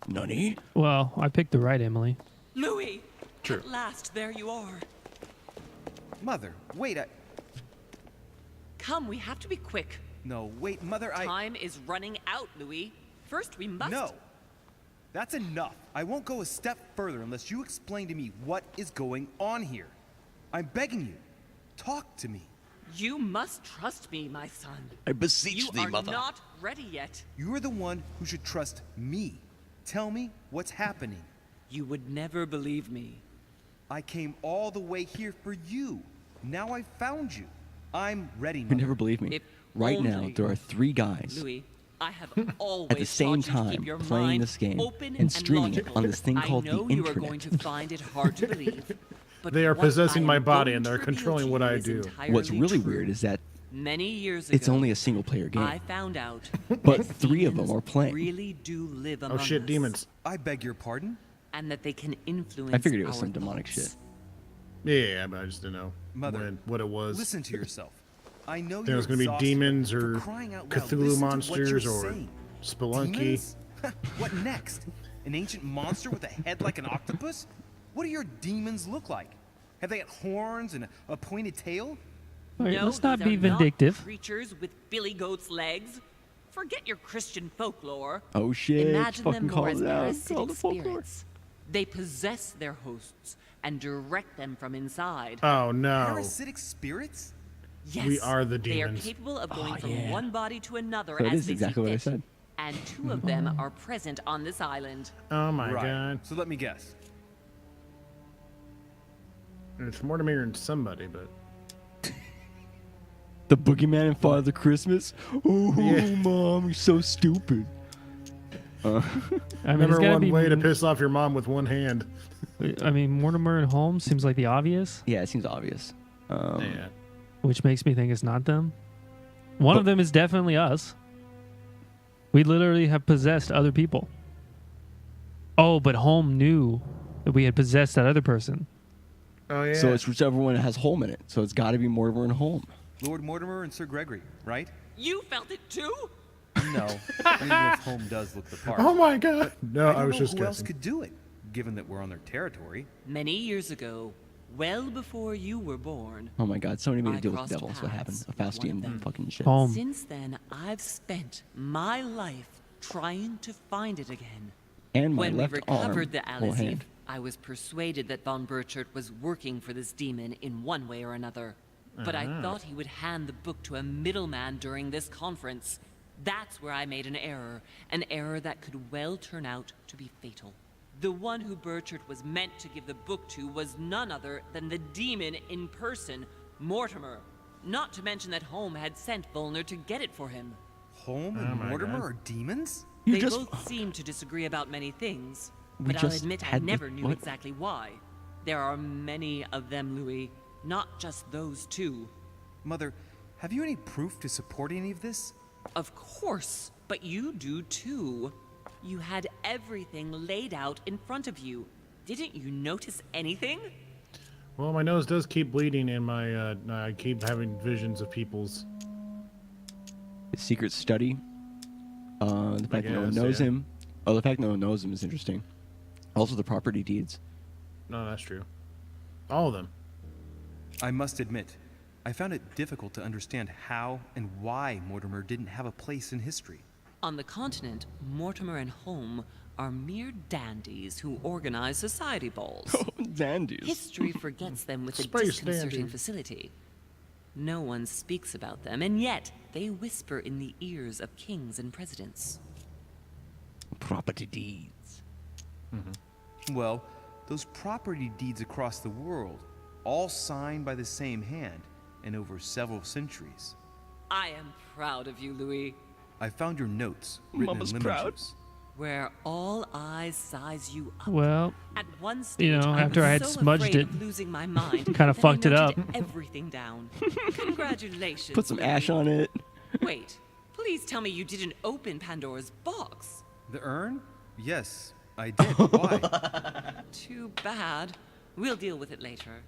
Nani? Well, I picked the right Emily. Louis! True. At last, there you are. Mother, wait, Come, we have to be quick. No, wait, Mother, Time is running out, Louis. First, we must... No. That's enough. I won't go a step further unless you explain to me what is going on here. I'm begging you. Talk to me. You must trust me, my son. I beseech thee, You are mother. not ready yet. You are the one who should trust me. Tell me what's happening. You would never believe me. I came all the way here for you. Now I've found you. I'm ready, You Mother. never believe me. If Right now, only- there are 3 guys Louis, I have always at the same taught you to keep time your playing mind this game open and streaming it logical. on this thing called the I know you are internet. going to find it hard to believe. But They are what possessing I my am body going and they're to reveal controlling to what you I is do. What's entirely really true. weird is that Many years ago, it's only a single-player game, I found out but that 3 of them demons are playing. really do live Oh among shit, us, demons. I beg your pardon? and that they can influence I figured it was our some demonic thoughts. shit. Yeah, but I just didn't know Mother, what it was. Listen to yourself. I know Think it you're was gonna be exhausted, demons but or for crying out loud, Cthulhu listen to what monsters you're or saying. Spelunky. Demons? What next? An ancient monster with a head like an octopus? What do your demons look like? Have they got horns and a pointed tail? All right, No, let's not these be are vindictive. Not creatures with billy goats' legs. Forget your Christian folklore. Oh shit! Imagine Fucking them call more as it out. Call parasitic the folklore. spirits. They possess their hosts and direct them from inside. Oh no. Parasitic spirits? Yes, we are the They are demons. capable of going Oh, from yeah. one body to another So it as is they exactly see what I fit. said. And 2 of them are present on this island. Oh my Right. god. So let me guess. It's Mortimer and somebody, but The boogeyman and Father Christmas. Oh, Yeah. mom, you're so stupid. I mean, it's remember gotta one be. way to piss off your mom with one hand. I mean, Mortimer and Holmes seems like the obvious, Yeah, it seems obvious. Yeah. which makes me think it's not them. One of them is definitely us. We literally have possessed other people. Oh, but Holmes knew that we had possessed that other person. Oh yeah. So it's whichever one has Holm in it. So it's got to be Mortimer and Holm. Lord Mortimer and Sir Gregory, right? You felt it too? No. Even if Home does look the part. Oh my god. No, I don't I was know just who else guessing. could do it, given that we're on their territory. Many years ago, well before you were born, Oh my god, somebody made I a deal with crossed the devil. That's what happened. paths A with one of Faustian them. fucking shit. Holm. since then I've spent my life trying to find it again. And my When we left arm recovered the or Alice hand. I was persuaded that von Burchard was working for this demon in one way or another. But I thought he would hand the book to a middleman during this conference. That's where I made an error that could well turn out to be fatal. The one who Burchard was meant to give the book to was none other than the demon in person, Mortimer. Not to mention that Holm had sent Volner to get it for him. Home Oh and my Mortimer God. are demons? You They just both seem to disagree about many things, We but I'll just admit I had the- never knew what? exactly why. There are many of them, Louis, not just those 2. Mother, have you any proof to support any of this? Of course, but you do too. You had everything laid out in front of you. Didn't you notice anything? Well, my nose does keep bleeding, and my I keep having visions of people's. his secret study. The fact that no one guess, knows yeah. him. Oh, the fact no one knows him is interesting. Also, the property deeds. No, that's true. All of them. I must admit, I found it difficult to understand how and why Mortimer didn't have a place in history. On the continent, Mortimer and Holm are mere dandies who organize society balls. Dandies. History forgets them with a Space disconcerting dandy. facility. No one speaks about them, and yet they whisper in the ears of kings and presidents. Property deeds. Well, those property deeds across the world, all signed by the same hand and over several centuries. I am proud of you, Louis. I found your notes written Mama's in lemon proud. juice. Where all eyes size you up. Well, At one stage, you know, I after was I had so smudged afraid it, of losing my mind, kinda that I fucked it noted up. everything down. Congratulations. Put some Louis. ash on it. Wait, please tell me you didn't open Pandora's box. The urn? Yes, I did. Why? Too bad. We'll deal with it later.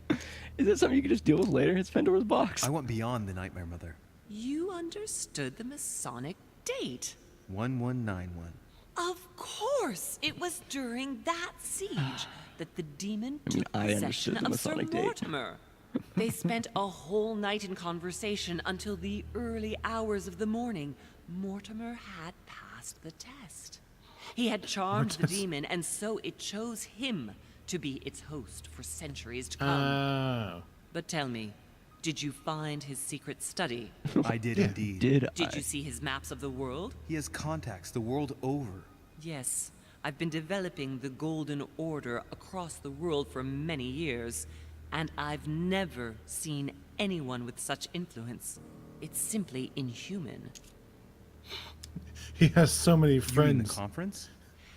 Is that something you can just deal with later? It's Pandora's box. I went beyond the Nightmare Mother. You understood the Masonic date. 1191. Of course, it was during that siege that the demon took I possession understood the of Sir Masonic date. Mortimer. They spent a whole night in conversation until the early hours of the morning. Mortimer had passed the test. He had charmed the demon, and so it chose him to be its host for centuries to come. Oh. But tell me, did you find his secret study? I did indeed. Did Did I? you see his maps of the world? He has contacts the world over. Yes, I've been developing the Golden Order across the world for many years, and I've never seen anyone with such influence. It's simply inhuman. He has so many You in the friends. conference?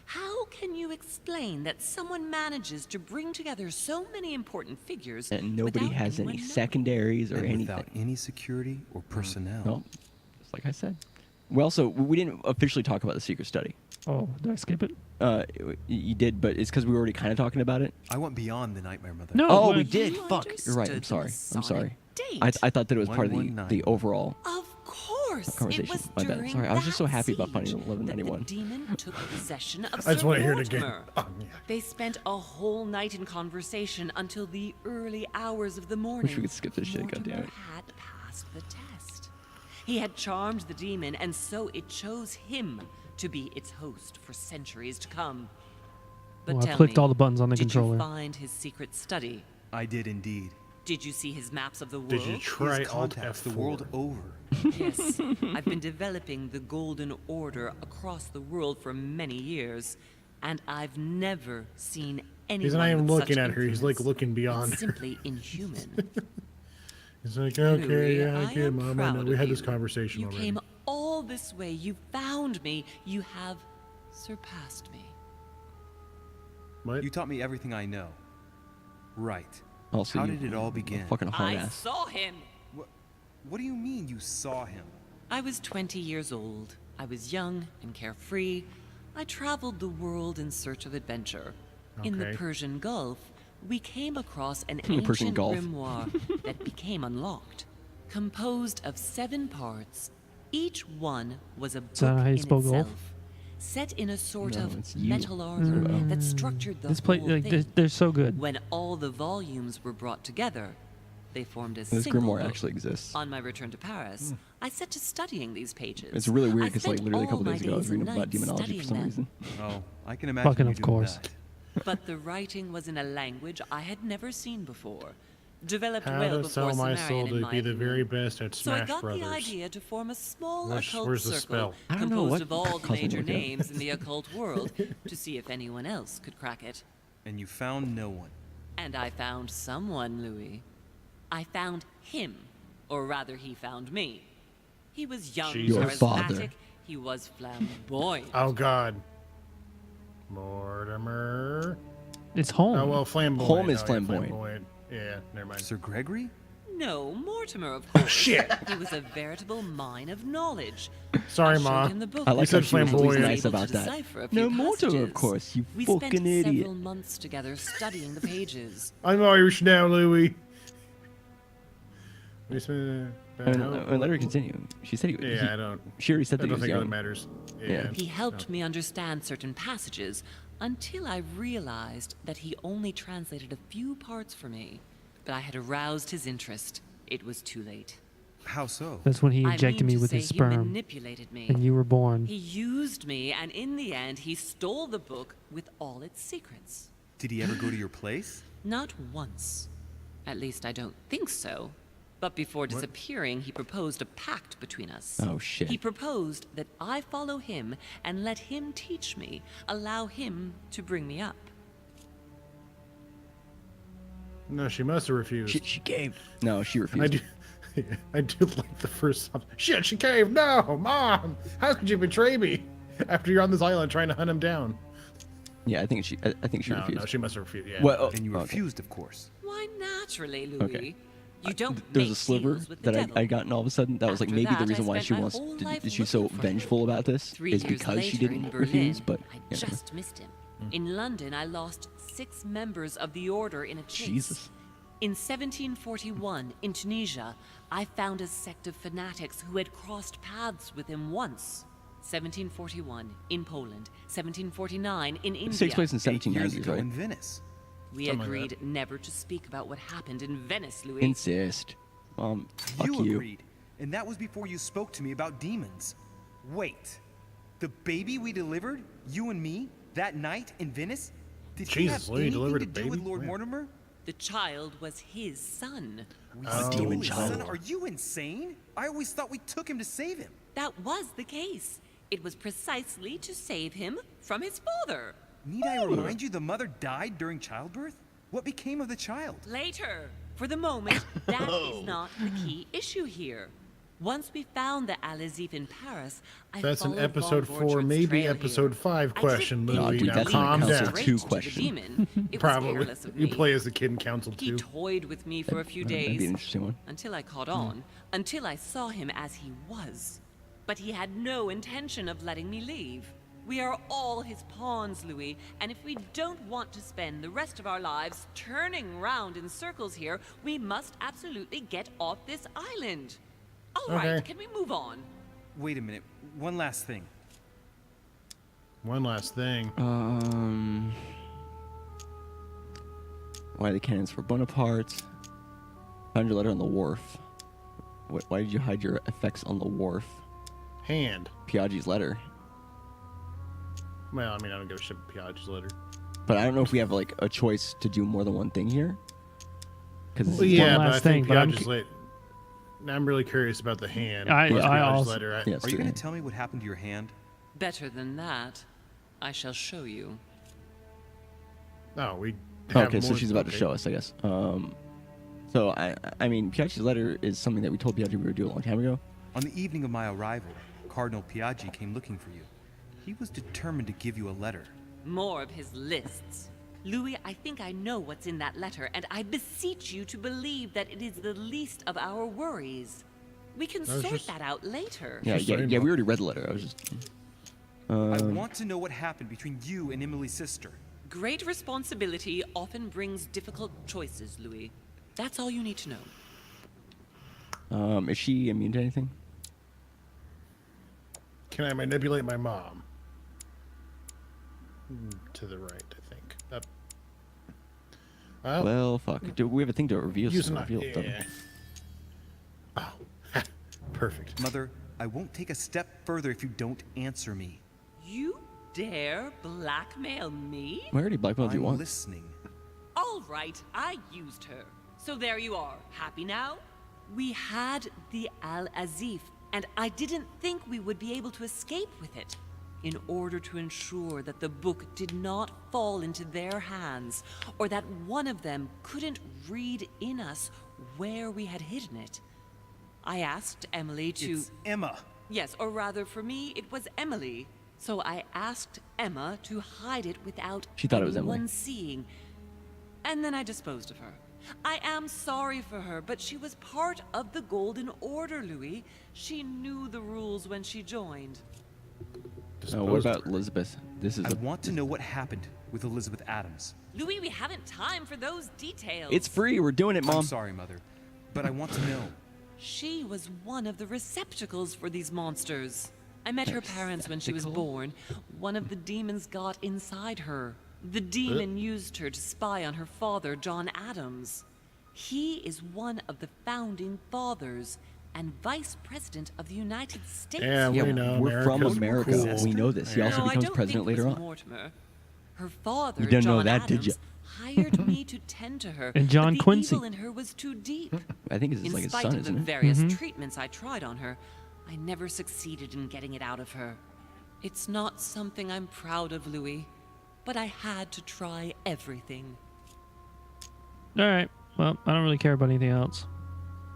How can you explain that someone manages to bring together so many important figures And nobody without has any anyone knowing? secondaries or And anything. without any security or personnel. No, just like I said. We also we didn't officially talk about the secret study. Oh, did I skip it? You did, but it's because we were already kind of talking about it. I went beyond the Nightmare Mother. No. Oh, what- we did. You Fuck. You're right. I'm understood sorry. the I'm sorry. Masonic date. I thought that it was part of the 119. overall Of course, it conversation. was My bad. during Sorry, I was just so that happy about siege finding that 1191. the demon took possession of I just Sir want to hear it again. Mortimer. Oh, yeah. They spent a whole night in conversation until the early hours of the morning. we could skip this shit, Mortimer goddammit. had passed the test. He had charmed the demon, and so it chose him to be its host for centuries to come. But Well, I tell clicked me, all the buttons on the did controller. you find his secret study? I did indeed. Did you see his maps of the world? Did you He has try Alt contacts the F4? world over. Yes, I've been developing the Golden Order across the world for many years, and I've never seen anyone. He's not even with looking such at her. He's like influence. looking beyond It's her. simply inhuman. He's like, okay, Louis, yeah, I I get, am Mom. I proud know. of We had you. this conversation You already. came all this way. You found me. You have surpassed me. What? You taught me everything I know. Right. Also, How you- did it all begin? Fucking hard I ass. saw him. What do you mean you saw him? I was 20 years old. I was young and carefree. I traveled the world in search of adventure. In the Okay. Persian Gulf, we came across an Persian ancient Gulf. grimoire that became unlocked. Composed of 7 parts, each one was a book that how you in spell golf? itself, set in a sort No, of it's you. metal armor that structured the This play, whole like, thing. they're so good. When all the volumes were brought together, they formed a This single grimoire book. actually exists. On my return to Paris, I set to studying these pages. It's really weird I because like spent literally a couple all days my ago I was days reading and about nights demonology for some studying reason. Oh, I can imagine Fucking you of doing course. that. But the writing was in a language I had never seen before. Developed How well to before sell my Sumerian, soul in to my be the opinion. very best at So I Smash got Brothers. the idea to form a small Where's- occult where's the circle spell? I don't know composed what of all the caused me to major look it up. names in the occult world to see if anyone else could crack it. And you found no one. And I found someone, Louis. I found him. Or rather, he found me. He was young, Jesus. Your father. charismatic. He was flamboyant. Oh God. Mortimer. It's home. Oh well, flamboyant. Home is Oh, yeah, flamboyant. Yeah, never mind. Sir Gregory? No, Mortimer, of course. Shit. He was a veritable mine of knowledge. Sorry, I showed Ma. him the book I like You how said she was always flamboyant. nice able to about that. decipher a few No mortar, of passages. course. You We fucking spent idiot. several months together studying the pages. I'm Irish now, Louis. We spent, Let her continue. She said he. Yeah, I don't. She already said I that he don't was think it young. really matters. Yeah. He helped me understand certain passages until I realized that he only translated a few parts for me. But I had aroused his interest. It was too late. How so? That's when he I injected mean me to with say his he sperm, manipulated me. and you were born. He used me, and in the end, he stole the book with all its secrets. Did he ever go to your place? Not once. At least I don't think so. But before disappearing, he proposed a pact between us. Oh, shit. He proposed that I follow him and let him teach me, allow him to bring me up. No, she must have refused. She caved. No, she I refused. do. I do like the first song. Shit, she caved. No, Mom. How could you betray me after you're on this island trying to hunt him down? Yeah, I think she. I think she No, refused. no, she must have refused. Yeah. Well, And you okay. refused, of course. Why, naturally, Louis. Okay. You don't There's make a sliver deals with the that devil. I got, and all of a sudden that was like After maybe the that, I reason why spent she my wants. whole life She's so looking for him. vengeful about this 3 is years because she later didn't in refuse. Berlin, But I yeah. just missed him. In London, I lost 6 members of the order in a chase. Jesus. In 1741, in Tunisia, I found a sect of fanatics who had crossed paths with him once. 1741 in Poland, 1749 in India. This takes place in 8 years 1790s, ago right? in Venice. We Something like agreed never to speak about what happened in Venice, Louis. Insist. Fuck You you. agreed, and that was before you spoke to me about demons. Wait, the baby we delivered, you and me, that night in Venice? Did he Jesus, have Louis anything delivered to a do with baby? Lord When? Mortimer? The child was his son. We Oh. stole Demon his child. son? Are you insane? I always thought we took him to save him. That was the case. It was precisely to save him from his father. Need I remind you the mother died during childbirth? What became of the child? Later. For the moment, that is not the key issue here. Once we found the Al-Azif in Paris, I That's an followed episode von 4, Borchart's maybe trail episode here. 5 I question, didn't No, Louis. dude, Now that's calm an down. episode straight 2 to the question. demon. It was Probably. careless of You me. play as the kid in Council He 2. toyed with me for a few That'd be an days interesting one. until I caught on, until I saw him as he was. But he had no intention of letting me leave. We are all his pawns, Louis, and if we don't want to spend the rest of our lives turning round in circles here, we must absolutely get off this island. All right, Okay. can we move on? Wait a minute, one last thing. One last thing. Why the cannons for Bonaparte? Found your letter on the wharf. Why did you hide your effects on the wharf? Hand. Piaggi's letter. Well, I mean, I don't give a shit about Piaget's letter. But I don't know if we have like a choice to do more than one thing here. Because Well, yeah, but I last think thing, but I'm Piaget's letter. I'm really curious about the hand. I Plus Piaget's also- letter. yeah, Are you going to tell me what happened to your hand? Better than that, I shall show you. Oh, we. Have okay, so more- she's about to okay. show us, I guess. So I mean, Piaggi's letter is something that we told Piaggi we would do a long time ago. On the evening of my arrival, Cardinal Piaggi came looking for you. He was determined to give you a letter. More of his lists. Louis, I think I know what's in that letter, and I beseech you to believe that it is the least of our worries. We can was sort just- that out later. Yeah, Just yeah, saying, yeah. We Bob. already read the letter. I was just. I want to know what happened between you and Emily's sister. Great responsibility often brings difficult choices, Louis. That's all you need to know. Is she immune to anything? Can I manipulate my mom? To the right, I think. Up. Well, Well, fuck. Do we have a thing to review? use So an reveal it, though. yeah. Oh, perfect. Mother, I won't take a step further if you don't answer me. You dare blackmail me? We already blackmailed you I'm once. listening. All right, I used her. So there you are. Happy now? We had the Al-Azif, and I didn't think we would be able to escape with it. In order to ensure that the book did not fall into their hands, or that one of them couldn't read in us where we had hidden it, I asked Emily to... It's Emma. Yes, or rather for me, it was Emily. So I asked Emma to hide it without She thought it was Emily. anyone seeing. And then I disposed of her. I am sorry for her, but she was part of the Golden Order, Louis. She knew the rules when she joined. What Disposed about of her. Elizabeth? This is I want to know what happened with Elizabeth Adams. Louis, we haven't time for those details. It's free. We're doing it, I'm Mom. sorry, Mother, but I want to know. She was one of the receptacles for these monsters. I met her parents when she was Receptacle? born. One of the demons got inside her. The demon used her to spy on her father, John Adams. He is one of the founding fathers and vice president of the United States. Yeah, Yeah, we know. we're from America's America. cool. We know this. He also No, I becomes don't president think it later was on. Mortimer. Her father, You didn't know John that, did Adams, hired me to tend to her. And John but the Quincy. evil in her was too deep. I think it's In like his spite son, of the isn't it? various treatments I tried on her, I never succeeded in getting it out of her. It's not something I'm proud of, Louis, but I had to try everything. All right. Well, I don't really care about anything else.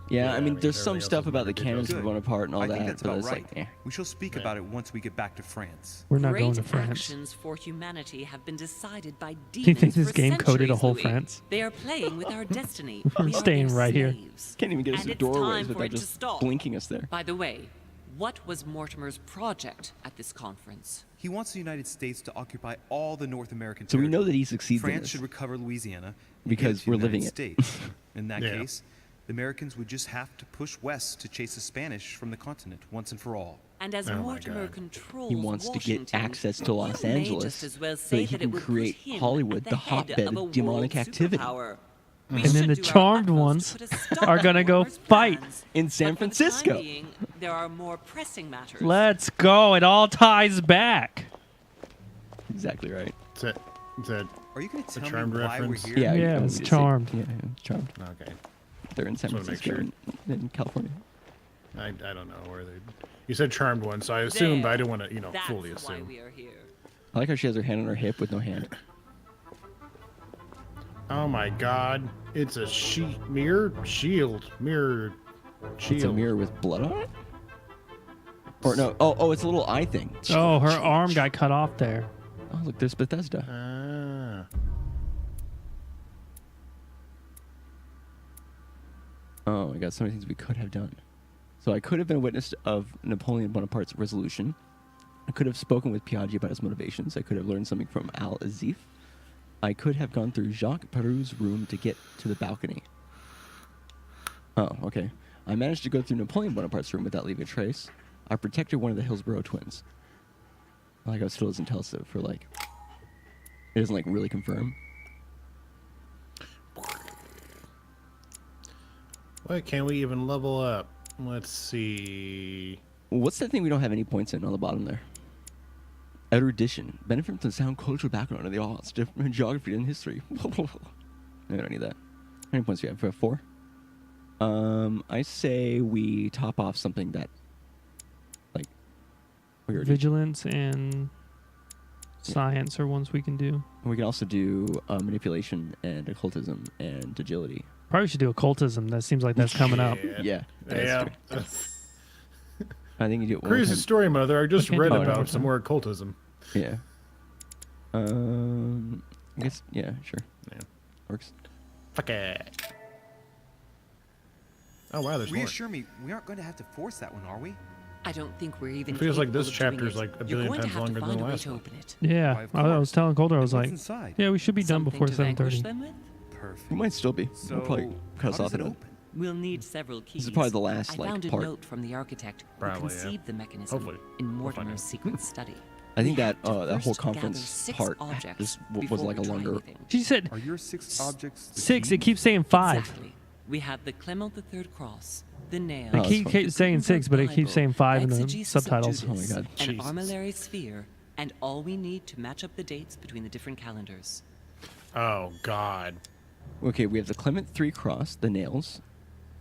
Yeah, Yeah, I I mean, mean, there's everything some else stuff is about the ridiculous. cannons for Bonaparte and all I that, think that's but about it's right. like, We shall speak about it once we get back to France. We're not Great going to France. actions for humanity have been decided by Do you demons think this for game coded a centuries, whole Louis. France? They are playing with our destiny. We're We are staying their right here. slaves. can't even get us And to it's time doorways for without it to just stop. blinking us there. By the way, what was Mortimer's project at this conference? He wants the United States to occupy all the North American So we know territory. that he succeeds in France this. should recover Louisiana and Because give it to we're the living United it. States. In that Yeah. case, the Americans would just have to push west to chase the Spanish from the continent once and for all. And as Oh my Mortimer God. controls He wants to get Washington, access to Los you may Angeles just as well so say that he that it can would create put him Hollywood, at the head hotbed of a of demonic world activity. superpower. And We then should the do our charmed utmost ones to put a stop are to gonna go Mortimer's fight plans. in San But for the time Francisco. being, there are more pressing matters. Let's go. It all ties back. Exactly right. Is that Are you going to tell me Charmed why reference? we're here? Yeah, you it's see- Charmed. Yeah, Charmed. okay? They're in San Just wanna make Francisco in California. I don't know where they. You said Charmed one, so I assumed, but I didn't want to, That's fully why assume. we are here. I like how she has her hand on her hip with no hand. Oh my God! It's a mirror. Shield. It's a mirror with blood on it. Or no? Oh, it's a little eye thing. Oh, her arm got cut off there. Oh, look, there's Bethesda. Ah. Oh my God, so many things we could have done. So I could have been a witness of Napoleon Bonaparte's resolution. I could have spoken with Piaggi about his motivations. I could have learned something from Al-Azif. I could have gone through Jacques Perou's room to get to the balcony. Oh, okay. I managed to go through Napoleon Bonaparte's room without leaving a trace. I protected one of the Hillsborough twins. Like, it still doesn't tell us that for, like... It doesn't, like, really confirm. What can we even level up? Let's see. What's that thing we don't have any points in on the bottom there? Erudition. Benefit from sound, cultural background of the arts, different geography and history. No, I don't need that. How many points do we have? 4? I say we top off something that, like, we already... Vigilance and science are ones we can do. We can also do manipulation and occultism and agility. Probably should do occultism. That seems like that's coming up. Yeah. Yeah. I think you do it one Crazy time. story, Mother. I just can't read do it about one some time. more occultism. Yeah. I guess, yeah, sure. Yeah. Works. Fuck it. Oh wow, there's more. Reassure me, we aren't going to have to force that one, are we? I don't think we're even. It feels like capable this of doing chapter's it. like a You're billion going to times have to longer than find the a way last to one. open it. Yeah, Why, of I was course. telling Colder, I was What's like, inside? yeah, we should be done Something before to vanquish 7:30. them with? Perfect. We might still be. So, We'll probably cut us how off does it at a... open? We'll need several keys. is probably the last, I like, found a part. note from the architect who Probably, yeah. conceived the mechanism Hopefully. in We'll find Mortimer's out. secret study. I think We that have to that whole first gather conference 6 part objects just was before like a we try longer... anything. She said Are your 6 objects the 6. key? It keeps saying 5. Exactly. We have the Clement III cross, the nail. Oh, I that's keep fine. the saying Gutenberg 6, but it keeps Bible, saying 5 in the exegesis of subtitles. Oh my Judas, God. An Jesus. armillary sphere, and all we need to match up the dates between the different calendars. Oh God. Okay, we have the Clement III cross, the nails,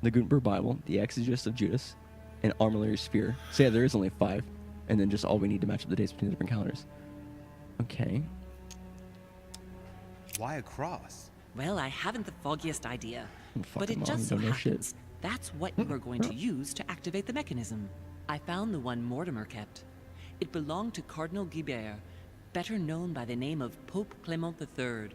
the Gutenberg Bible, the exegesis of Judas, and armillary sphere. So yeah, there is only 5, and then just all we need to match up the dates between the different calendars. Okay. Why a cross? Well, I haven't the foggiest idea. Oh, But fucking it Mom, just you so don't know shit. happens that's what you are going to use to activate the mechanism. I found the one Mortimer kept. It belonged to Cardinal Guibert, better known by the name of Pope Clement III.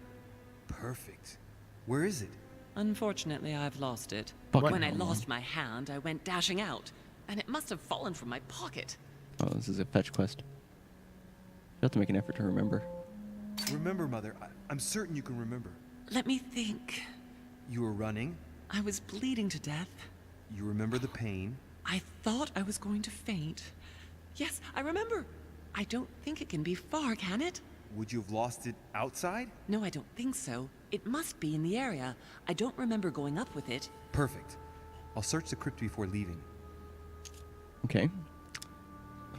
Perfect. Where is it? Unfortunately, I've lost it. Fucking When I hell, Mom. lost my hand, I went dashing out, and it must have fallen from my pocket. Oh, this is a fetch quest. You have to make an effort to remember. Remember, Mother. I'm certain you can remember. Let me think. You were running. I was bleeding to death. You remember the pain. I thought I was going to faint. Yes, I remember. I don't think it can be far, can it? Would you have lost it outside? No, I don't think so. It must be in the area. I don't remember going up with it. Perfect. I'll search the crypt before leaving. Okay.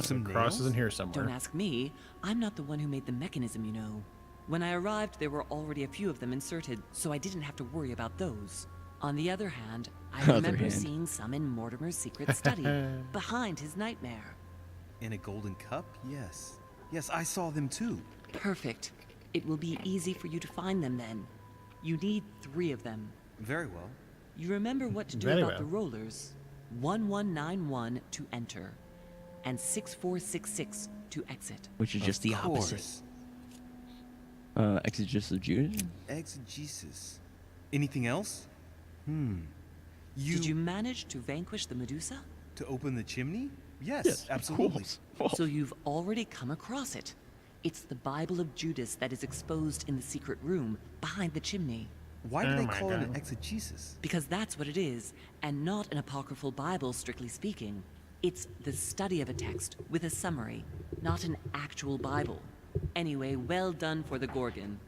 Some Cross is nails? in here somewhere. Don't ask me. I'm not the one who made the mechanism, you know. When I arrived, there were already a few of them inserted, so I didn't have to worry about those. On the other hand, I Other remember hand. seeing some in Mortimer's secret study, behind his nightmare. In a golden cup? Yes. Yes, I saw them too. Perfect. It will be easy for you to find them then. You need 3 of them. Very well. You remember what to do Very about well. the rollers. 1191 to enter, and 6466 to exit. Which is just the opposite. Course. Exegesis of Judas? Exegesis. Anything else? Did you manage to vanquish the Medusa? To open the chimney? Yes, absolutely. So you've already come across it. It's the Bible of Judas that is exposed in the secret room behind the chimney. Why do Oh they my call it an God. exegesis? Because that's what it is, and not an apocryphal Bible, strictly speaking. It's the study of a text with a summary, not an actual Bible. Anyway, well done for the Gorgon.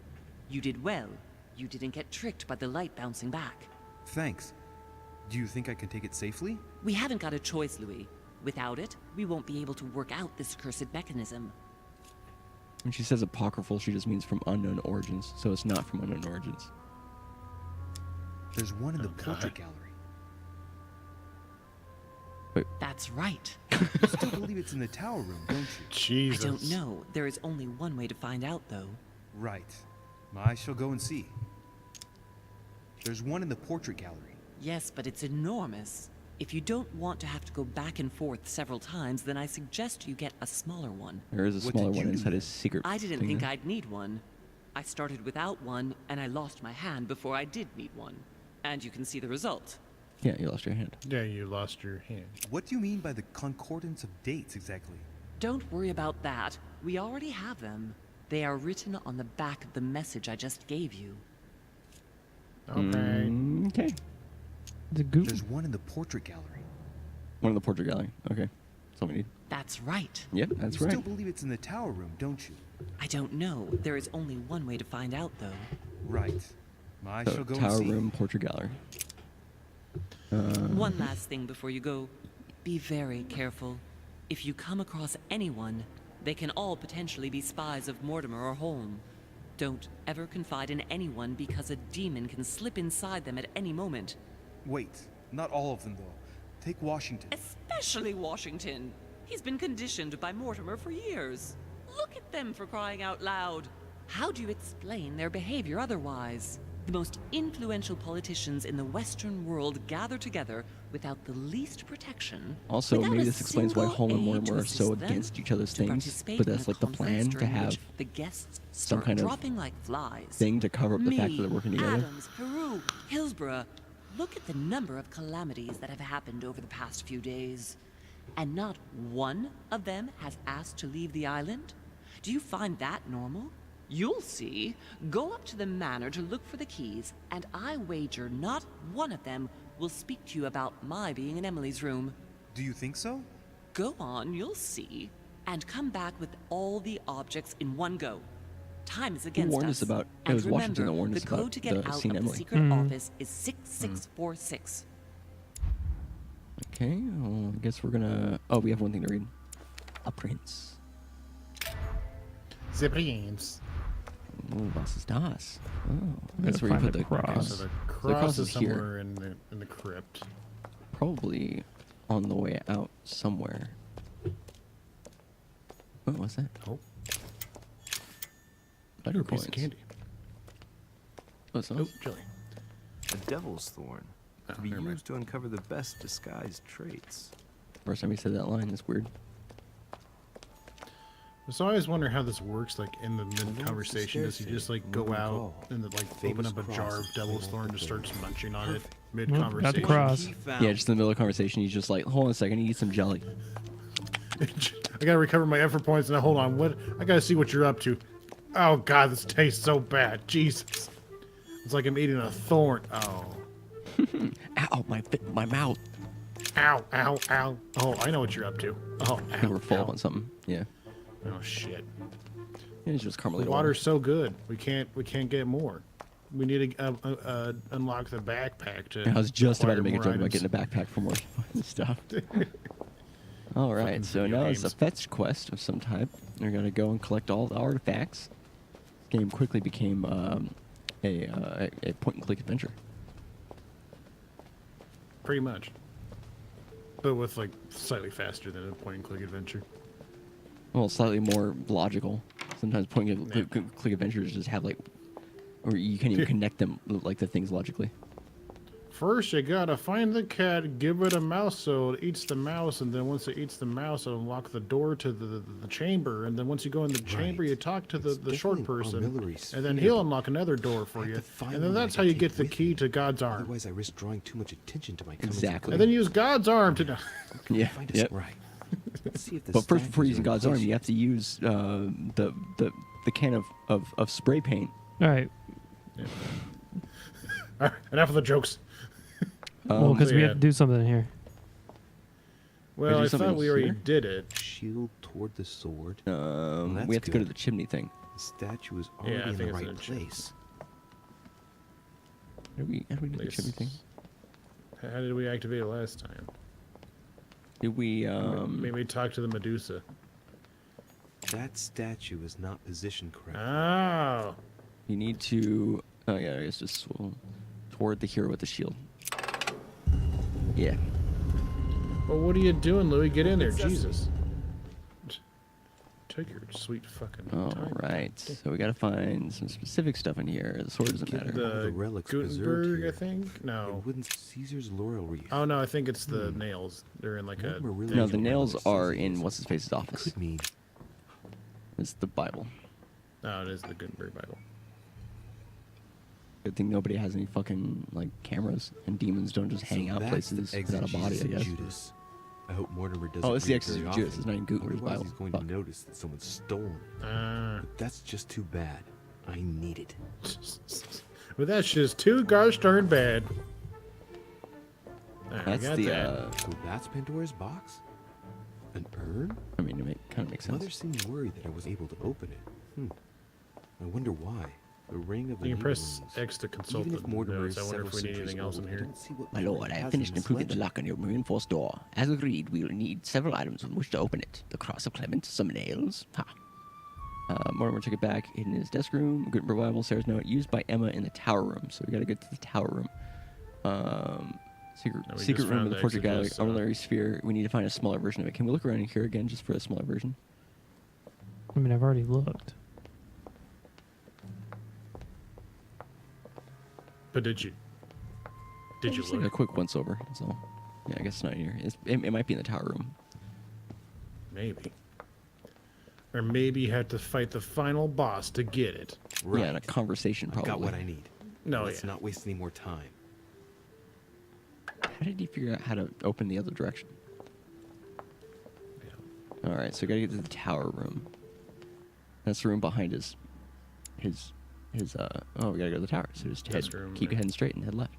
You did well. You didn't get tricked by the light bouncing back. Thanks. Do you think I can take it safely? We haven't got a choice, Louis. Without it, we won't be able to work out this cursed mechanism. When she says apocryphal, she just means from unknown origins, so it's not from unknown origins. There's one in the God. portrait gallery. That's right. You still believe it's in the tower room, don't you? Jesus. I don't know. There is only one way to find out, though. Right. I shall go and see. There's one in the portrait gallery. Yes, but it's enormous. If you don't want to have to go back and forth several times, then I suggest you get a smaller one. There is a What smaller did you one do inside then? his secret I didn't thing think there. I'd need one. I started without one, and I lost my hand before I did need one. And you can see the result. Yeah, you lost your hand. Yeah, you lost your hand. What do you mean by the concordance of dates exactly? Don't worry about that. We already have them. They are written on the back of the message I just gave you. Okay. Okay. The goop. There's one in the portrait gallery. One in the portrait gallery. Okay. That's all we need. That's right. Yep, that's You right. still believe it's in the tower room, don't you? I don't know. There is only one way to find out, though. Right. I So, shall go tower and see. room, portrait gallery. One last thing before you go. Be very careful. If you come across anyone, they can all potentially be spies of Mortimer or Holm. Don't ever confide in anyone because a demon can slip inside them at any moment. Wait, not all of them though. Take Washington. Especially Washington. He's been conditioned by Mortimer for years. Look at them, for crying out loud. How do you explain their behavior otherwise? The most influential politicians in the Western world gather together without the least protection. Also, without maybe a this explains why single Holm and aid Mortimer to are so assist them, against each other's to things, participate but in that's a like the conference plan to during have which the guests some start kind of dropping like flies. thing to cover up the fact that they're working together. Adams, Peru, Hillsborough. Look at the number of calamities that have happened over the past few days. And not one of them has asked to leave the island? Do you find that normal? You'll see. Go up to the manor to look for the keys, and I wager not one of them will speak to you about my being in Emily's room. Do you think so? Go on, you'll see. And come back with all the objects in one go. Time is against warned us. us about- it And was Washington remember, that warned us the code about to get the out scene of the Emily. secret office is 6646. Okay, well, I guess we're gonna... Oh, we have one thing to read. A prince. The prince. Oh, was ist das? Oh, that's gotta where you find put the the cross. So the cross cross is is here. somewhere in the crypt. Probably on the way out somewhere. Oh, what's that? Oh, Butter a piece coins. of candy. What's Oh, up? jelly. A devil's thorn, Oh, to be never mind. used to uncover the best disguised traits. First time he said that line. That's weird. So I always wonder how this works, like in the mid-conversation. Does he just like go out and then, like open up a jar of devil's thorn and just starts munching on it Got mid-conversation? the cross. He found. Yeah, just in the middle of conversation, he's just like, hold on a second, he eats some jelly. I gotta recover my effort points. Now hold on, what? I gotta see what you're up to. Oh God, this tastes so bad. Jesus, it's like I'm eating a thorn. Oh, Ow, my mouth. ow, ow, ow. Oh, I know what you're up to. Oh, I think ow, we're full ow. on something. Yeah. Oh shit. Yeah, it's just The Carmelita. water's so good. We can't get more. We need to unlock the backpack to. I was just about to acquire make a more joke about items. getting a backpack for more stuff. All right, Fucking so video now it's a games. fetch quest of some type. We're gonna go and collect all the artifacts. This game quickly became a point-and-click adventure. Pretty much. But with like slightly faster than a point-and-click adventure. Well, slightly more logical. Sometimes point-and-click adventures just have like, or you can't even connect them like the things logically. First, you gotta find the cat, give it a mouse so it eats the mouse, and then once it eats the mouse, it'll unlock the door to the chamber. And then once you go in the chamber, Right. you talk to It's the short definitely person, auxiliary and then sphere, he'll but unlock another door I for have you. to find And then one I that's can how you take get the with key me. to God's arm. Otherwise, I risk drawing too much attention to my comings Exactly. And then use God's arm to. Yeah. Find us Yep. right. Let's see if the But first, staff before is using in God's arm, place you have to use the can of spray paint. All right. All right, enough of the jokes. Well, because so we yeah. have to do something here. Well, I do something thought we already here? did it. Shield toward the sword. that's We have to go to good. the chimney thing. The statue is Yeah, I already in think the it's right in chimney. place. How do we do the chimney thing? How did we activate it last time? Did we Maybe talk to the Medusa. That statue is not positioned correctly. Oh. you need to oh yeah, I guess just swirl toward the hero with the shield. Yeah. Well, what are you doing, Louis? Get in there, Jesus. Take your sweet fucking All time. right. So we gotta find some specific stuff in here. The sword doesn't matter. All the The relics preserved Gutenberg, here. I think? It No. wouldn't Caesar's laurel wreath. Oh, no, I think it's the nails. They're in like a... Mortimer really No, is the one of nails those are Caesars. in what's his face's office. Could mean It's the Bible. No, it is the Gutenberg Bible. Good thing nobody has any fucking like cameras and demons don't just hang So out that's the places without a body, I exegesis of guess. Judas. I hope Mortimer doesn't. Oh, it's the read it very exegesis of Judas. often. It's not in Gutenberg's Otherwise Bible. he's going Fuck. to notice that someone's stolen. Ah. But that's just too bad. I need it. But that's just too gosh darn bad. Alright, That's we got the that. So that's Pandora's box? An urn? I mean, kind of makes sense. Mother seemed worried that I was able to open it. I wonder why. The ring of the You can press Nibelungs. X to consult Even if the Mortimer notes. is I wonder if we several need anything else in centuries here. old, I don't see what My Mortimer lord, I have has finished in this improving the legend. lock on your reinforced door. As agreed, we will need several items with which to open it. The cross of Clement, some nails. Ha. Mortimer took it back in his desk room. Gutenberg Bible, Sarah's note, used by Emma in the tower room. So we got to get to the tower room. Secret, No, we secret just room found of the the portrait gallery, exegesis, armillary sphere. We need to find a smaller version of it. Can we look around in here again just for a smaller version? I mean, I've already looked. But did you? Did you Just like a look? quick once over. That's all. Yeah, I guess it's not in here. It might be in the tower room. Maybe. Or maybe you had to fight the final boss to get it. Right. Yeah, in a conversation I've probably. got what I need. No, Let's yeah. not waste any more time. How did he figure out how to open the other direction? Yeah. All right, so we gotta get to the tower room. That's the room behind his. Oh, we gotta go to the tower. So just Desk room, keep yeah. heading straight and head left.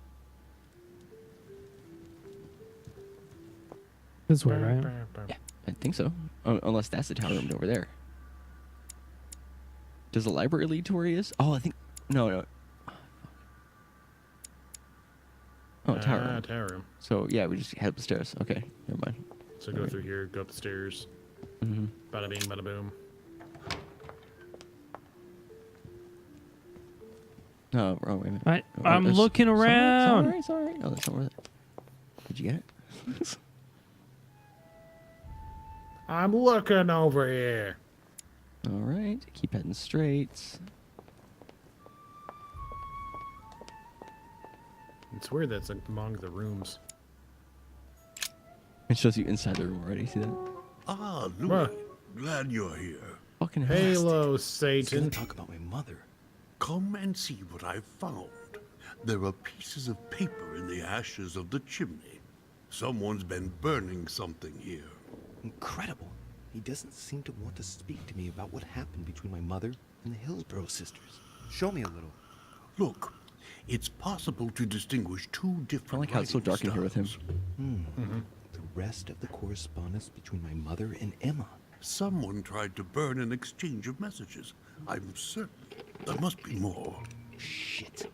This way, right? Yeah, I think so. Unless that's the tower room over there. Does the library lead to where he is? Oh, I think no. Oh, tower room. Tower room. So yeah, we just head up the stairs. Okay, never mind. So go through here, go up the stairs. Mm-hmm. Bada bing, bada boom. No, wrong way. I'm looking around. Sorry. Oh, that's not worth it. Did you get it? I'm looking over here. All right, keep heading straight. It's weird that's among the rooms. It shows you inside the room already. See that? Ah, Bruh. Louis. Glad you're here. Fucking hell. Halo, So Satan. let's talk about my mother. Come and see what I've found. There are pieces of paper in the ashes of the chimney. Someone's been burning something here. Incredible. He doesn't seem to want to speak to me about what happened between my mother and the Hillsborough sisters. Show me a little. Look, it's possible to distinguish two different I like how it's so writing dark in here with him. styles. The rest of the correspondence between my mother and Emma. Someone tried to burn an exchange of messages. I'm certain there must be more. Shit.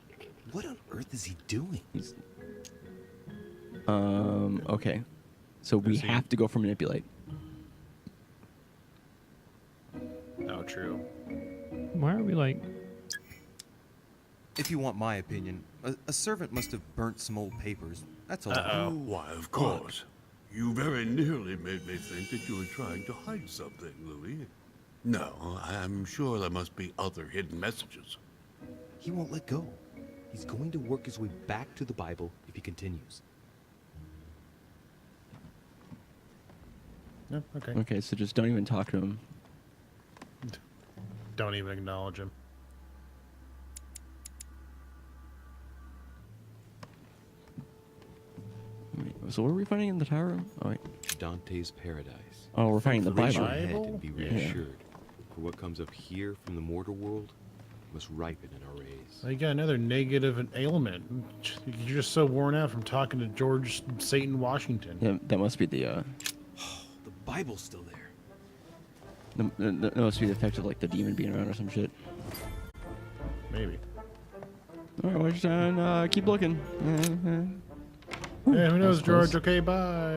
What on earth is he doing? Okay. So we Is he- have to go for manipulate. Oh, true. Why are we like? If you want my opinion, a servant must have burnt some old papers. That's all. Uh-oh. Why, of course. You very nearly made me think that you were trying to hide something, Louis. No, I'm sure there must be other hidden messages. He won't let go. He's going to work his way back to the Bible if he continues. No, okay. Okay, so just don't even talk to him. Don't even acknowledge him. Wait, so what are we finding in the tower room? Oh wait. Dante's Paradise. Oh, we're finding the Raise Bible. your head Bible? and be Yeah. reassured. For what comes up here from the mortal world must ripen in our rays. Well, you got another negative ailment. You're just so worn out from talking to George Satan Washington. Yeah, that must be the Bible's still there. That must be the effect of like the demon being around or some shit. Maybe. All right, keep looking. Yeah, who knows, That was close. George? Okay, bye.